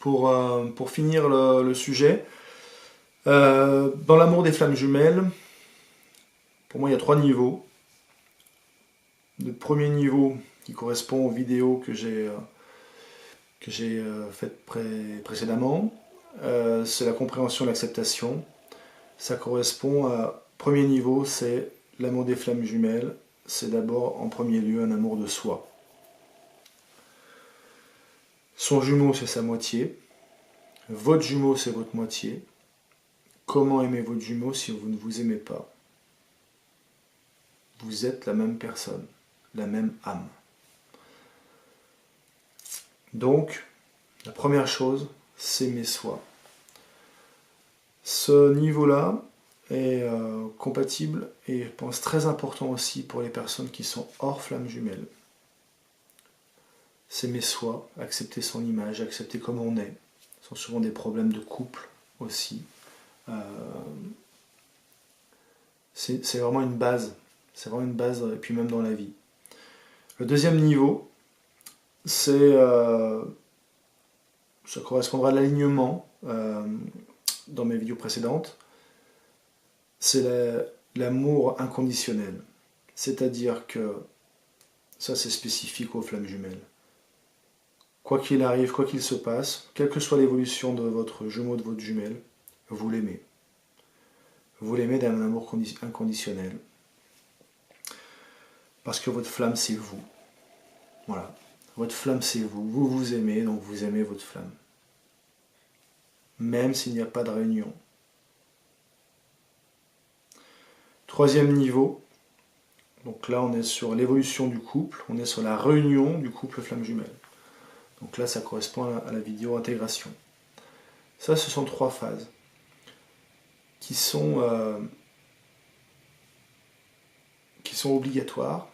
pour finir le sujet, dans l'amour des flammes jumelles, pour moi il y a 3 niveaux. Le premier niveau qui correspond aux vidéos que j'ai faites précédemment, c'est la compréhension et l'acceptation. Ça correspond à premier niveau, c'est l'amour des flammes jumelles. C'est d'abord en premier lieu un amour de soi. Son jumeau, c'est sa moitié. Votre jumeau, c'est votre moitié. Comment aimer votre jumeau si vous ne vous aimez pas? Vous êtes la même personne, la même âme. Donc, la première chose, s'aimer soi. Ce niveau-là est compatible et je pense très important aussi pour les personnes qui sont hors flamme jumelle. S'aimer soi, accepter son image, accepter comme on est. Ce sont souvent des problèmes de couple aussi. C'est vraiment une base. C'est vraiment une base, et puis même dans la vie. Le deuxième niveau, c'est ça correspondra à l'alignement dans mes vidéos précédentes. C'est l'amour inconditionnel. C'est-à-dire que ça c'est spécifique aux flammes jumelles. Quoi qu'il arrive, quoi qu'il se passe, quelle que soit l'évolution de votre jumeau, de votre jumelle, vous l'aimez. Vous l'aimez d'un amour inconditionnel. Parce que votre flamme, c'est vous. Voilà. Votre flamme, c'est vous. Vous vous aimez, donc vous aimez votre flamme. Même s'il n'y a pas de réunion. Troisième niveau. Donc là, on est sur l'évolution du couple. On est sur la réunion du couple flamme jumelle. Donc là, ça correspond à la vidéo intégration. Ça, ce sont 3 phases qui sont obligatoires.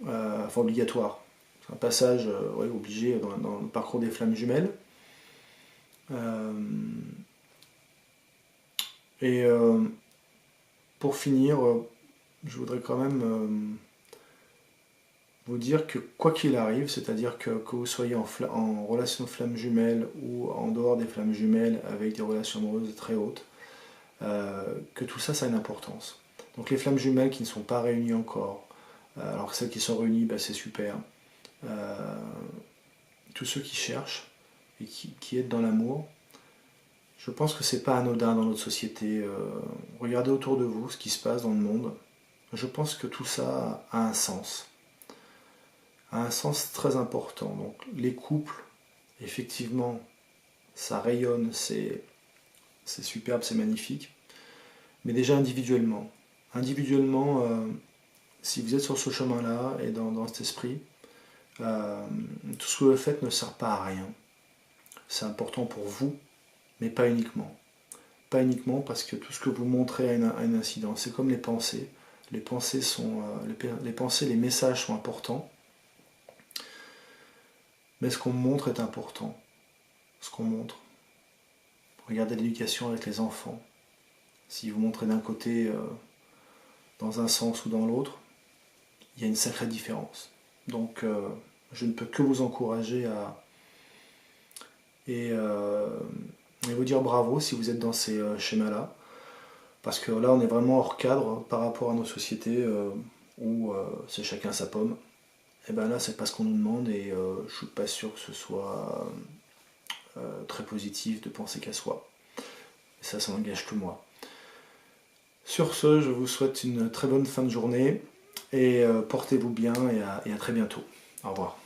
Enfin, obligatoires. C'est un passage obligé dans le parcours des flammes jumelles. Pour finir, je voudrais quand même vous dire que quoi qu'il arrive, c'est-à-dire que vous soyez en relation de flammes jumelles ou en dehors des flammes jumelles avec des relations amoureuses très hautes, que tout ça, ça a une importance. Donc les flammes jumelles qui ne sont pas réunies encore, alors que celles qui sont réunies, c'est super. Tous ceux qui cherchent et qui aident dans l'amour, je pense que c'est pas anodin dans notre société. Regardez autour de vous ce qui se passe dans le monde. Je pense que tout ça a un sens. A un sens très important. Donc les couples, effectivement, ça rayonne, c'est superbe, c'est magnifique. Mais déjà individuellement. Individuellement, si vous êtes sur ce chemin-là et dans cet esprit, tout ce que vous faites ne sert pas à rien. C'est important pour vous, mais pas uniquement. Pas uniquement parce que tout ce que vous montrez a une incidence. C'est comme les pensées. Les pensées, les messages sont importants. Mais ce qu'on montre est important. Ce qu'on montre. Regardez l'éducation avec les enfants. Si vous montrez d'un côté, dans un sens ou dans l'autre, il y a une sacrée différence. Donc, je ne peux que vous encourager et vous dire bravo si vous êtes dans ces schémas-là. Parce que là, on est vraiment hors cadre par rapport à nos sociétés où c'est chacun sa pomme. Et bien là, c'est pas ce qu'on nous demande et je suis pas sûr que ce soit très positif de penser qu'à soi. Et ça n'engage que moi. Sur ce, je vous souhaite une très bonne fin de journée et portez-vous bien et à très bientôt. Au revoir.